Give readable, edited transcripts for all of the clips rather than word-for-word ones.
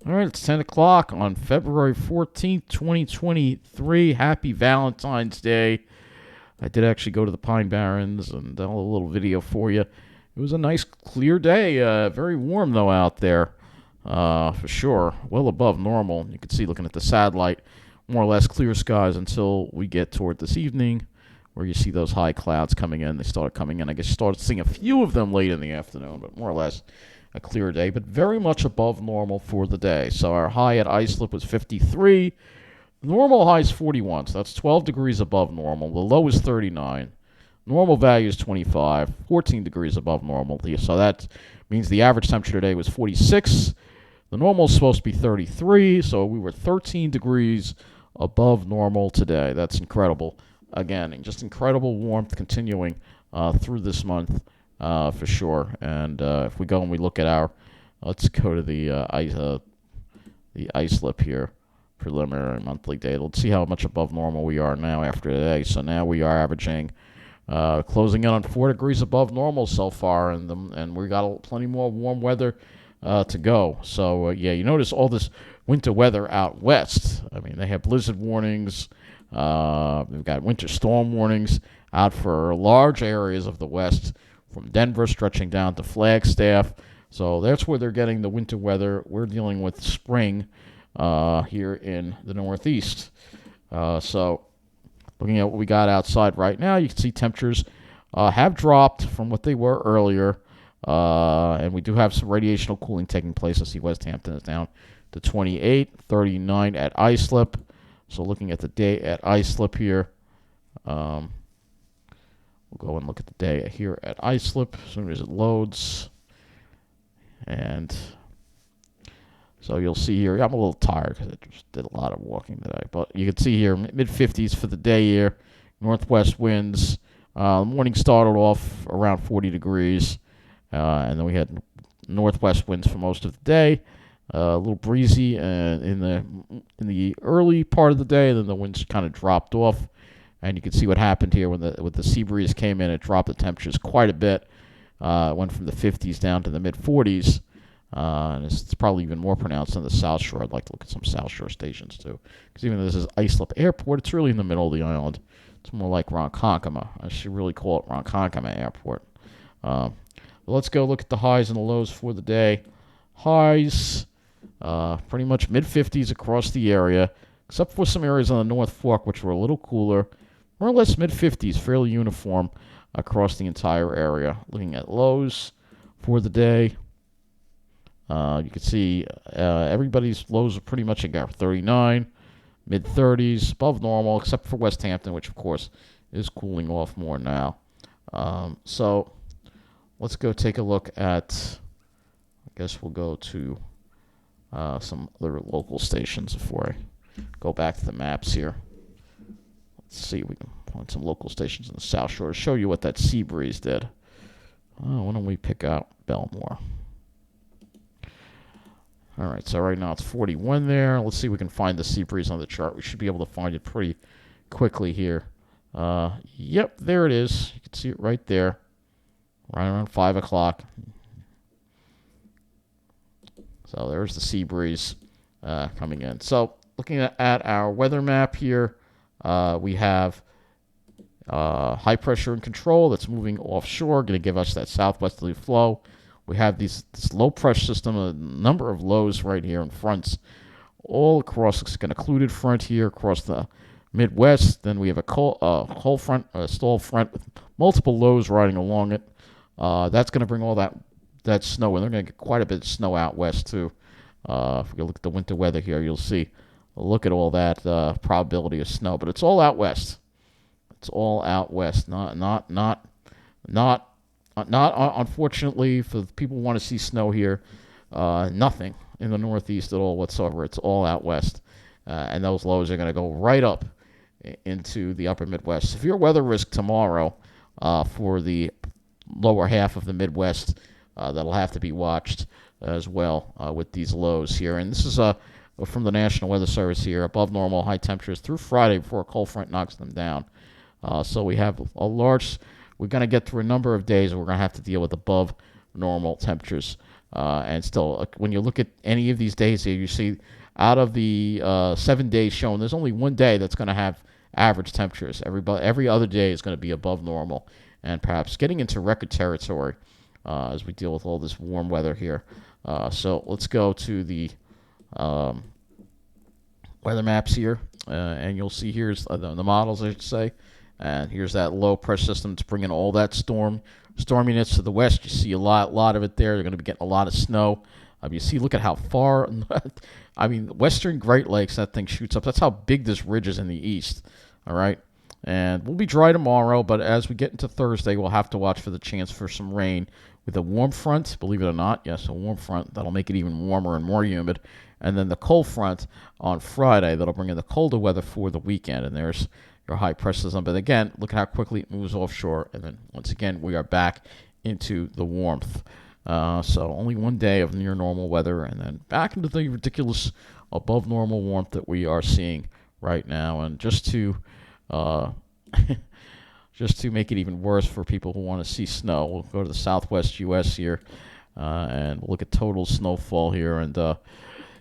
All right, it's 10 o'clock on February 14th, 2023. Happy Valentine's Day. I did actually go to the Pine Barrens and did a little video for you. It was a nice, clear day. Very warm, though, out there, for sure. Well above normal. You can see, looking at the satellite, more or less clear skies until we get toward this evening, where you see those high clouds coming in. They started coming in. I guess you started seeing a few of them late in the afternoon, but more or less a clear day, but very much above normal for the day. So our high at Islip was 53. The normal high is 41, so that's 12 degrees above normal. The low is 39. Normal value is 25, 14 degrees above normal. So that means the average temperature today was 46. The normal is supposed to be 33, so we were 13 degrees above normal today. That's incredible. Again, just incredible warmth continuing through this month. For sure. And if we go and we look at let's go to the Islip here, preliminary monthly data. Let's see how much above normal we are now after today. So now we are averaging, closing in on 4 degrees above normal so far, and we got plenty more warm weather to go. So yeah, you notice all this winter weather out west. I mean, they have blizzard warnings. They've got winter storm warnings out for large areas of the west, from Denver stretching down to Flagstaff. So that's where they're getting the winter weather. We're dealing with spring here in the Northeast. So looking at what we got outside right now, you can see temperatures have dropped from what they were earlier. And we do have some radiational cooling taking place. I see West Hampton is down to 28, 39 at Islip. So looking at the day at Islip here, we'll go and look at the day here at Islip as soon as it loads. And so you'll see here, I'm a little tired because I just did a lot of walking today. But you can see here, mid-50s for the day here. Northwest winds. The morning started off around 40 degrees. And then we had northwest winds for most of the day. A little breezy in the early part of the day. And then the winds kind of dropped off. And you can see what happened here when the sea breeze came in. It dropped the temperatures quite a bit. It went from the 50s down to the mid-40s. And it's probably even more pronounced on the South Shore. I'd like to look at some South Shore stations, too. Because even though this is Islip Airport, it's really in the middle of the island. It's more like Ronkonkoma. I should really call it Ronkonkoma Airport. Let's go look at the highs and the lows for the day. Highs, pretty much mid-50s across the area, except for some areas on the North Fork, which were a little cooler. More or less mid-50s, fairly uniform across the entire area. Looking at lows for the day, you can see everybody's lows are pretty much at 39, mid-30s, above normal, except for West Hampton, which, of course, is cooling off more now. So let's go take a look at, I guess we'll go to some other local stations before I go back to the maps here. Let's see if we can find some local stations in the South Shore to show you what that sea breeze did. Why don't we pick out Belmore? All right, so right now it's 41 there. Let's see if we can find the sea breeze on the chart. We should be able to find it pretty quickly here. Yep, there it is. You can see it right there, right around 5 o'clock. So there's the sea breeze coming in. So looking at our weather map here, we have high pressure in control that's moving offshore, going to give us that southwesterly flow. We have this low pressure system, a number of lows right here in fronts all across. It's an occluded front here across the Midwest. Then we have a cold front, a stall front with multiple lows riding along it. That's going to bring all that snow in. They're going to get quite a bit of snow out west too. If you look at the winter weather here, you'll see. Look at all that probability of snow, but it's all out west. It's all out west. Not unfortunately for the people who want to see snow here. Nothing in the Northeast at all whatsoever. It's all out west, and those lows are going to go right up into the upper Midwest. Severe weather risk tomorrow for the lower half of the Midwest. That'll have to be watched as well with these lows here. And this is from the National Weather Service here. Above normal high temperatures through Friday before a cold front knocks them down. So we have a large. We're going to get through a number of days where we're going to have to deal with above normal temperatures And still, when you look at any of these days here, you see out of the 7 days shown, there's only one day that's going to have average temperatures. Every other day is going to be above normal, and perhaps getting into record territory as we deal with all this warm weather here. So let's go to the weather maps here, and you'll see here's the models, I should say. And here's that low pressure system that's bringing all that storminess to the west. You see a lot of it there. You're going to be getting a lot of snow. You see, look at how far. I mean, western Great Lakes, that thing shoots up. That's how big this ridge is in the east. All right. And we'll be dry tomorrow, but as we get into Thursday, we'll have to watch for the chance for some rain with a warm front, believe it or not. Yes, a warm front. That'll make it even warmer and more humid. And then the cold front on Friday. That'll bring in the colder weather for the weekend. And there's your high pressure system. But again, look at how quickly it moves offshore. And then once again, we are back into the warmth. So only one day of near normal weather, and then back into the ridiculous above normal warmth that we are seeing right now. And just to just to make it even worse for people who want to see snow, we'll go to the southwest U.S. here, and we'll look at total snowfall here, and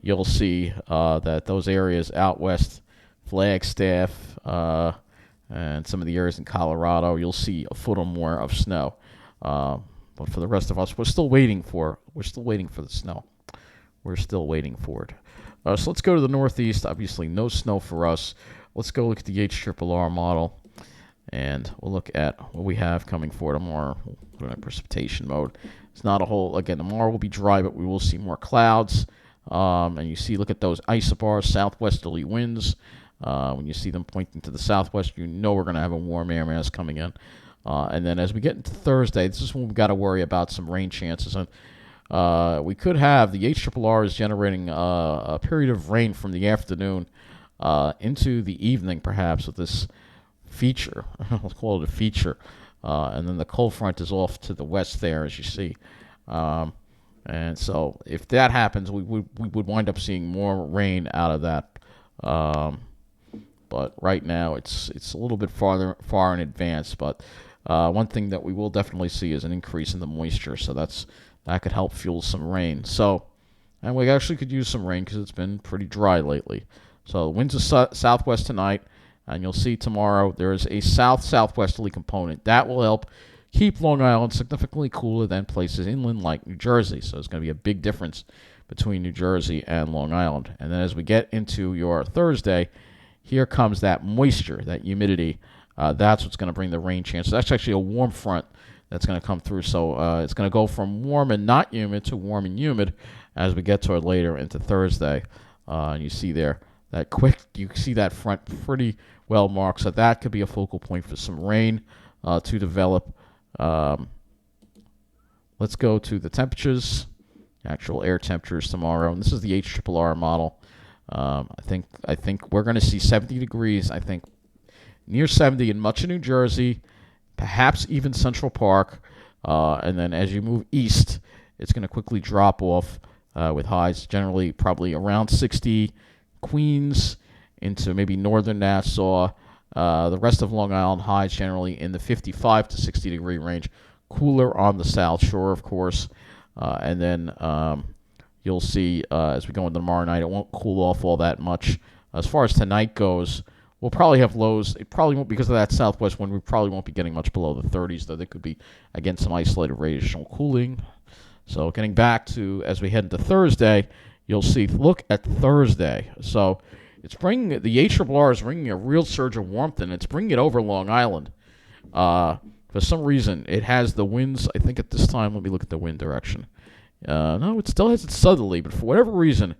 you'll see that those areas out west, Flagstaff, and some of the areas in Colorado, you'll see a foot or more of snow. But for the rest of us, we're still waiting for the snow. We're still waiting for it. So let's go to the northeast. Obviously, no snow for us. Let's go look at the HRRR model, and we'll look at what we have coming for tomorrow. We'll put it in precipitation mode. It's not a whole. Again, tomorrow will be dry, but we will see more clouds. And you see, look at those isobars, southwesterly winds. When you see them pointing to the southwest, you know we're going to have a warm air mass coming in. And then as we get into Thursday, this is when we've got to worry about some rain chances. And we could have the HRRR is generating a period of rain from the afternoon into the evening, perhaps, with this feature. Let's call it a feature. And then the cold front is off to the west there, as you see. And so if that happens, we would wind up seeing more rain out of that. But right now, it's a little bit far in advance, but one thing that we will definitely see is an increase in the moisture, so that could help fuel some rain. So, and we actually could use some rain because it's been pretty dry lately. So winds are southwest tonight, and you'll see tomorrow there is a southwesterly component. That will help keep Long Island significantly cooler than places inland like New Jersey. So there's going to be a big difference between New Jersey and Long Island. And then as we get into your Thursday, here comes that moisture, that humidity. That's what's going to bring the rain chance. That's actually a warm front that's going to come through. So it's going to go from warm and not humid to warm and humid as we get toward later into Thursday. And you see there you see that front pretty well marked. So that could be a focal point for some rain to develop. Let's go to the temperatures, actual air temperatures tomorrow. And this is the HRRR model. I think we're going to see 70 degrees. I think near 70 in much of New Jersey, perhaps even Central Park. And then as you move east, it's going to quickly drop off with highs generally probably around 60. Queens into maybe northern Nassau. The rest of Long Island highs generally in the 55 to 60 degree range. Cooler on the South Shore, of course. And then you'll see as we go into tomorrow night, it won't cool off all that much. As far as tonight goes, we'll probably have lows. It probably won't, because of that southwest wind, we probably won't be getting much below the 30s, though there could be, again, some isolated radiational cooling. So getting back to, as we head into Thursday, you'll see, look at Thursday. So it's bringing, the HRRR is bringing a real surge of warmth, and it's bringing it over Long Island. For some reason, it has the winds, I think at this time, let me look at the wind direction. No, it still has it southerly, but for whatever reason,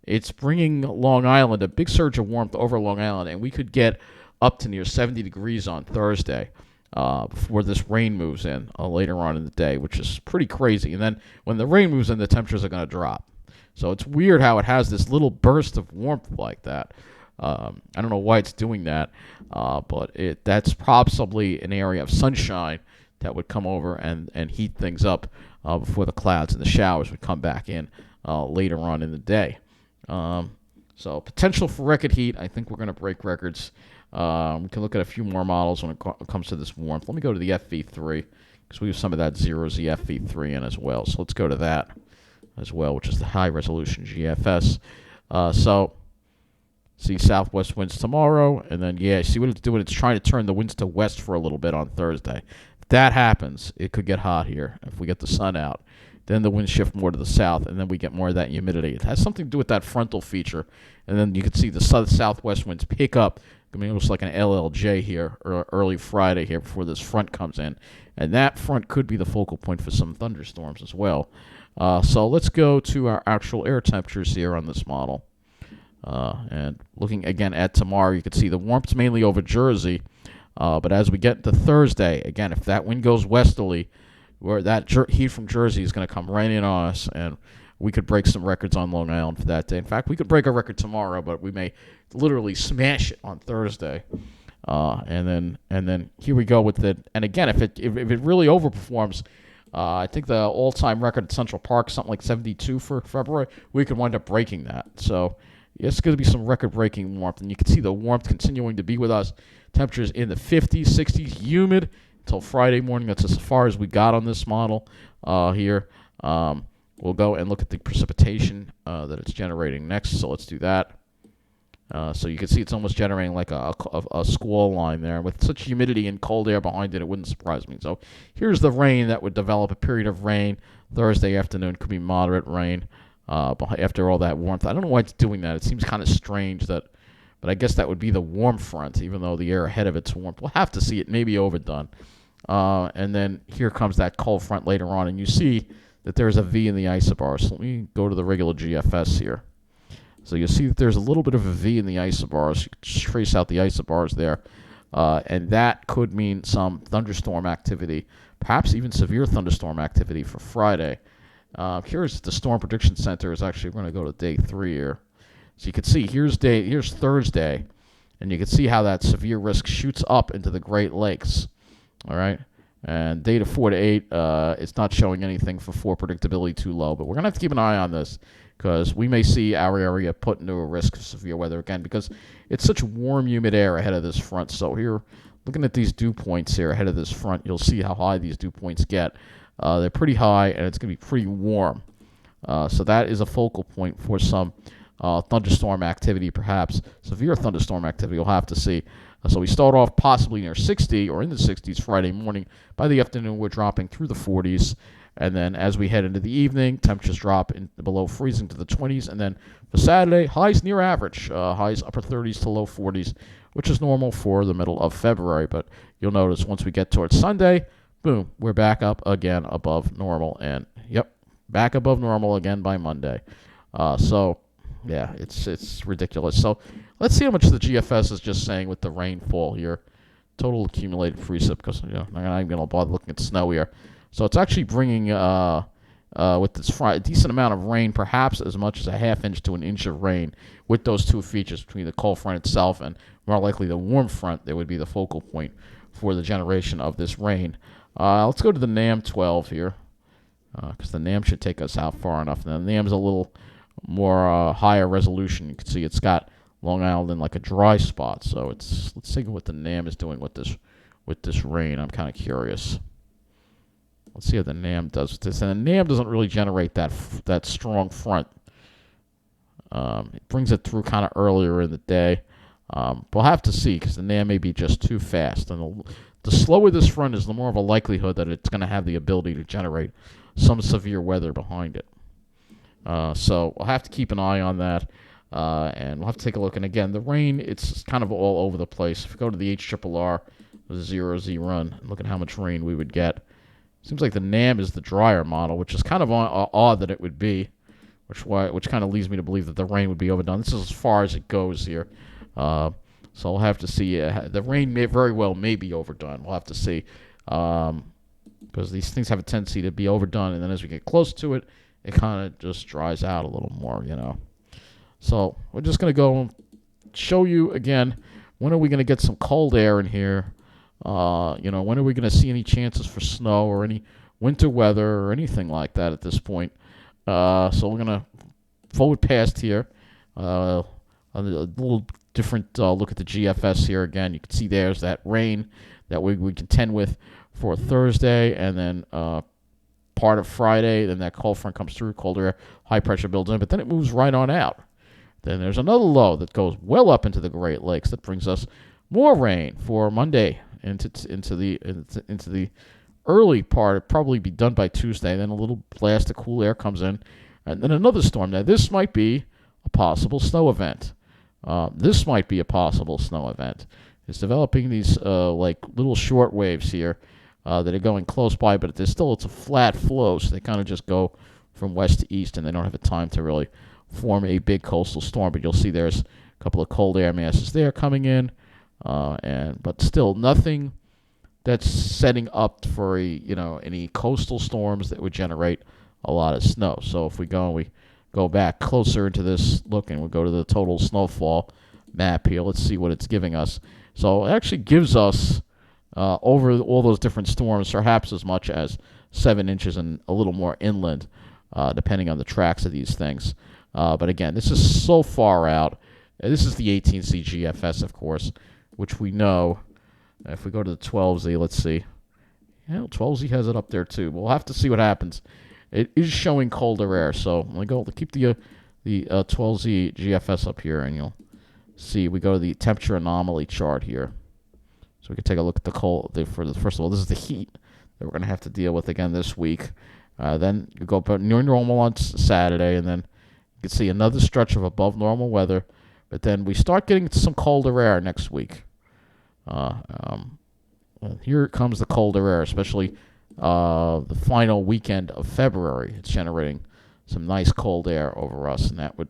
it's bringing Long Island, a big surge of warmth over Long Island, and we could get up to near 70 degrees on Thursday before this rain moves in later on in the day, which is pretty crazy. And then when the rain moves in, the temperatures are going to drop. So it's weird how it has this little burst of warmth like that. I don't know why it's doing that, but that's probably an area of sunshine that would come over and heat things up before the clouds and the showers would come back in later on in the day. So potential for record heat. I think we're going to break records. We can look at a few more models when it comes to this warmth. Let me go to the FV3 because we have some of that 0Z FV3 in as well. So let's go to that. as well, which is the high resolution GFS. So see southwest winds tomorrow, and then see what it's doing. It's trying to turn the winds to west for a little bit on Thursday. If that happens, it could get hot here. If we get the sun out, then the winds shift more to the south, and then we get more of that humidity. It has something to do with that frontal feature, and then you can see the southwest winds pick up. I mean, it looks like an LLJ here, or early Friday here before this front comes in, and that front could be the focal point for some thunderstorms as well. So let's go to our actual air temperatures here on this model. And looking again at tomorrow, you can see the warmth's mainly over Jersey. But as we get to Thursday, again, if that wind goes westerly, where that heat from Jersey is going to come right in on us, and we could break some records on Long Island for that day. In fact, we could break a record tomorrow, but we may literally smash it on Thursday. And then here we go with it. And again, if it really overperforms, I think the all-time record at Central Park, something like 72 for February, we could wind up breaking that. So it's going to be some record-breaking warmth, and you can see the warmth continuing to be with us. Temperatures in the 50s, 60s, humid until Friday morning. That's as far as we got on this model here. We'll go and look at the precipitation that it's generating next. So let's do that. So you can see it's almost generating like a squall line there. With such humidity and cold air behind it, it wouldn't surprise me. So here's the rain that would develop, a period of rain. Thursday afternoon could be moderate rain after all that warmth. I don't know why it's doing that. It seems kind of strange that, but I guess that would be the warm front, even though the air ahead of it's warm. We'll have to see. It may be overdone. And then here comes that cold front later on, and you see that there's a V in the isobars. So let me go to the regular GFS here. So you see that there's a little bit of a V in the isobars. You can trace out the isobars there. And that could mean some thunderstorm activity, perhaps even severe thunderstorm activity for Friday. Here's the Storm Prediction Center. Is actually, we're going to go to day 3 here. So you can see here's Thursday, and you can see how that severe risk shoots up into the Great Lakes. All right. And data 4 to 8, it's not showing anything for 4 predictability too low. But we're going to have to keep an eye on this, because we may see our area put into a risk of severe weather again, because it's such warm, humid air ahead of this front. So here, looking at these dew points here ahead of this front, you'll see how high these dew points get. They're pretty high, and it's going to be pretty warm. So that is a focal point for some thunderstorm activity, perhaps severe thunderstorm activity. We'll have to see. So we start off possibly near 60 or in the 60s Friday morning. By the afternoon, we're dropping through the 40s. And then as we head into the evening, temperatures drop below freezing to the 20s. And then for Saturday, highs near average, highs upper 30s to low 40s, which is normal for the middle of February. But you'll notice once we get towards Sunday, boom, we're back up again above normal. And, back above normal again by Monday. So, yeah, it's ridiculous. So let's see how much the GFS is just saying with the rainfall here. Total accumulated precip, because I'm not even going to bother looking at snow here. So it's actually bringing, with this a decent amount of rain, perhaps as much as a half inch to an inch of rain, with those two features between the cold front itself and more likely the warm front that would be the focal point for the generation of this rain. Let's go to the NAM 12 here, because the NAM should take us out far enough. Now, the NAM's a little more higher resolution. You can see it's got Long Island in like a dry spot. So let's see what the NAM is doing with this rain. I'm kind of curious. Let's see how the NAM does this. And the NAM doesn't really generate that strong front. It brings it through kind of earlier in the day. We'll have to see, because the NAM may be just too fast. And the slower this front is, the more of a likelihood that it's going to have the ability to generate some severe weather behind it. So we'll have to keep an eye on that. And we'll have to take a look. And again, the rain, it's kind of all over the place. If we go to the HRRR, the 0Z run, and look at how much rain we would get. Seems like the NAM is the drier model, which is kind of odd that it would be, which kind of leads me to believe that the rain would be overdone. This is as far as it goes here. So we'll have to see. The rain may very well be overdone. We'll have to see, because these things have a tendency to be overdone, and then as we get close to it, it kind of just dries out a little more, So we're just going to go and show you again, when are we going to get some cold air in here? When are we going to see any chances for snow or any winter weather or anything like that at this point? So we're going to forward past here. A little different look at the GFS here again. You can see there's that rain that we contend with for Thursday, and then part of Friday. Then that cold front comes through, colder air, high pressure builds in, but then it moves right on out. Then there's another low that goes well up into the Great Lakes that brings us more rain for Monday into the early part. It'll probably be done by Tuesday. Then a little blast of cool air comes in, and then another storm. Now this might be a possible snow event. This might be a possible snow event. It's developing these like little short waves here that are going close by, but it's a flat flow, so they kind of just go from west to east, and they don't have a time to really form a big coastal storm. But you'll see there's a couple of cold air masses there coming in, but still nothing that's setting up for any coastal storms that would generate a lot of snow. So if we go back closer into this look, and we'll go to the total snowfall map here. Let's see what it's giving us. So it actually gives us over all those different storms perhaps as much as 7 inches and a little more inland, depending on the tracks of these things. But again, this is so far out. This is the 18Z GFS, of course, which we know. If we go to the 12Z, let's see. 12Z has it up there too. We'll have to see what happens. It is showing colder air, so I'm going to keep the 12Z GFS up here, and you'll see we go to the temperature anomaly chart here. So we can take a look at first of all, this is the heat that we're going to have to deal with again this week. Then you go about near normal on Saturday, and then you can see another stretch of above normal weather. But then we start getting some colder air next week. Here comes the colder air, especially the final weekend of February. It's generating some nice cold air over us, and that would,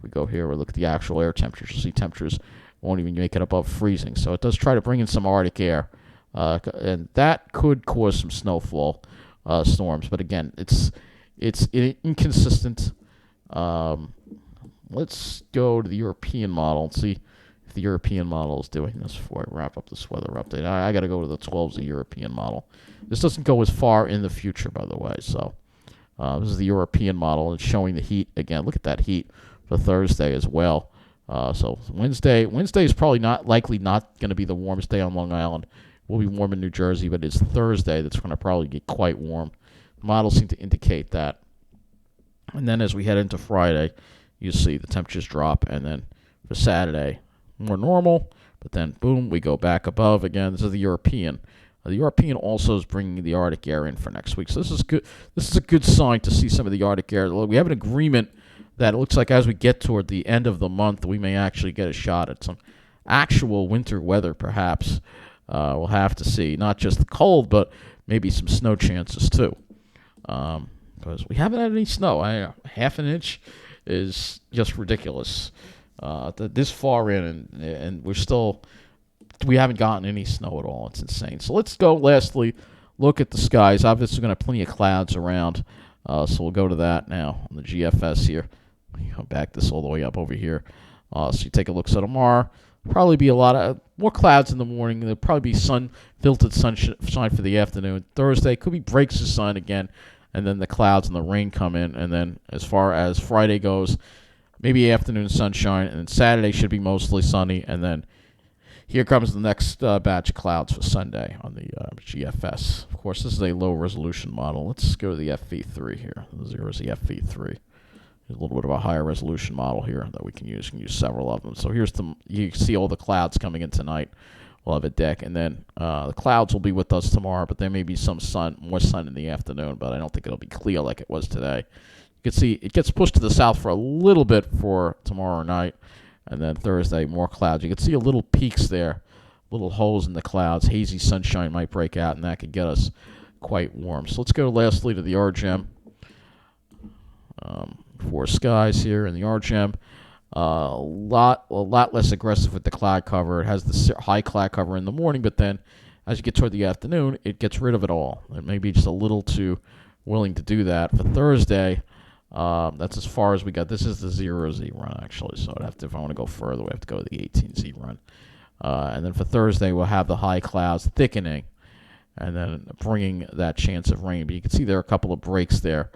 we go here, we look at the actual air temperatures. You'll see temperatures won't even make it above freezing. So it does try to bring in some Arctic air, and that could cause some snowfall storms. But again, it's inconsistent. Let's go to the European model and see if the European model is doing this before I wrap up this weather update. I got to go to the 12Z European model. This doesn't go as far in the future, by the way. So this is the European model. It's showing the heat again. Look at that heat for Thursday as well. So Wednesday is probably not going to be the warmest day on Long Island. It will be warm in New Jersey, but it's Thursday that's going to probably get quite warm. The models seem to indicate that. And then as we head into Friday, you see the temperatures drop, and then for Saturday, more normal, but then boom, we go back above again. This is the European. The European also is bringing the Arctic air in for next week, so this is good. This is a good sign to see some of the Arctic air. We have an agreement that it looks like as we get toward the end of the month, we may actually get a shot at some actual winter weather, perhaps. We'll have to see. Not just the cold, but maybe some snow chances too. Because we haven't had any snow. Half an inch is just ridiculous. This far in, and we haven't gotten any snow at all. It's insane. So let's go, lastly, look at the skies. Obviously, we're going to have plenty of clouds around. So we'll go to that now on the GFS here. I'll back this all the way up over here. So you take a look. So tomorrow, probably be a lot of more clouds in the morning. There'll probably be filtered sunshine for the afternoon. Thursday could be breaks of sun again, and then the clouds and the rain come in. And then as far as Friday goes, maybe afternoon sunshine, and then Saturday should be mostly sunny. And then here comes the next batch of clouds for Sunday on the GFS. Of course, this is a low-resolution model. Let's go to the FV3 here. The 0 is the FV3. There's a little bit of a higher resolution model here that we can use. You can use several of them. So you can see all the clouds coming in tonight. We'll have a deck, and then the clouds will be with us tomorrow, but there may be some more sun in the afternoon, but I don't think it'll be clear like it was today. You can see it gets pushed to the south for a little bit for tomorrow night, and then Thursday, more clouds. You can see a little peaks there, little holes in the clouds. Hazy sunshine might break out, and that could get us quite warm. So let's go lastly to the RGM. For skies here in the RGM. A lot less aggressive with the cloud cover. It has the high cloud cover in the morning, but then as you get toward the afternoon, it gets rid of it all. It may be just a little too willing to do that. For Thursday, that's as far as we got. This is the 0Z run, actually, so if I want to go further, we have to go to the 18Z run. And then for Thursday, we'll have the high clouds thickening and then bringing that chance of rain. But you can see there are a couple of breaks there.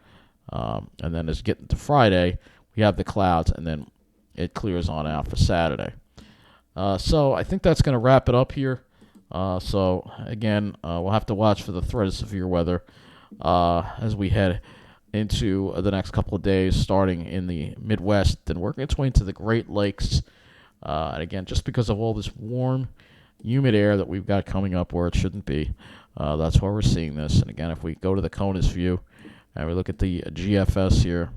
And then as you get into Friday, we have the clouds, and then it clears on out for Saturday. So I think that's going to wrap it up here. So again, we'll have to watch for the threat of severe weather as we head into the next couple of days, starting in the Midwest and working its way into the Great Lakes. And again, just because of all this warm, humid air that we've got coming up where it shouldn't be, that's why we're seeing this. And again, if we go to the CONUS view and we look at the GFS here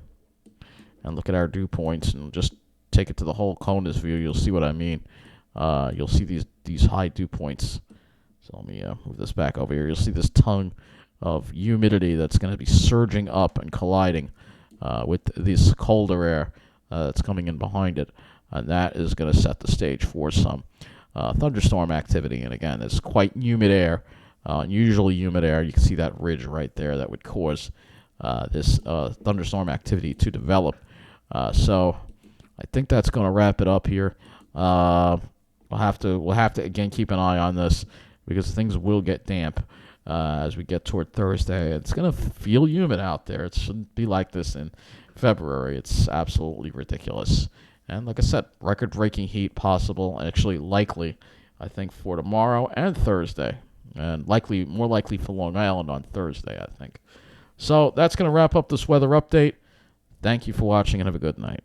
and look at our dew points and just take it to the whole CONUS view, you'll see what I mean. You'll see these high dew points. So let me move this back over here. You'll see this tongue of humidity that's going to be surging up and colliding with this colder air that's coming in behind it. And that is going to set the stage for some thunderstorm activity. And again, it's quite humid air, unusually humid air. You can see that ridge right there that would cause this thunderstorm activity to develop. So I think that's going to wrap it up here. We'll have to again keep an eye on this because things will get damp as we get toward Thursday. It's going to feel humid out there. It shouldn't be like this in February. It's absolutely ridiculous. And like I said, record-breaking heat possible, and actually likely, I think, for tomorrow and Thursday. And more likely for Long Island on Thursday, I think. So that's going to wrap up this weather update. Thank you for watching and have a good night.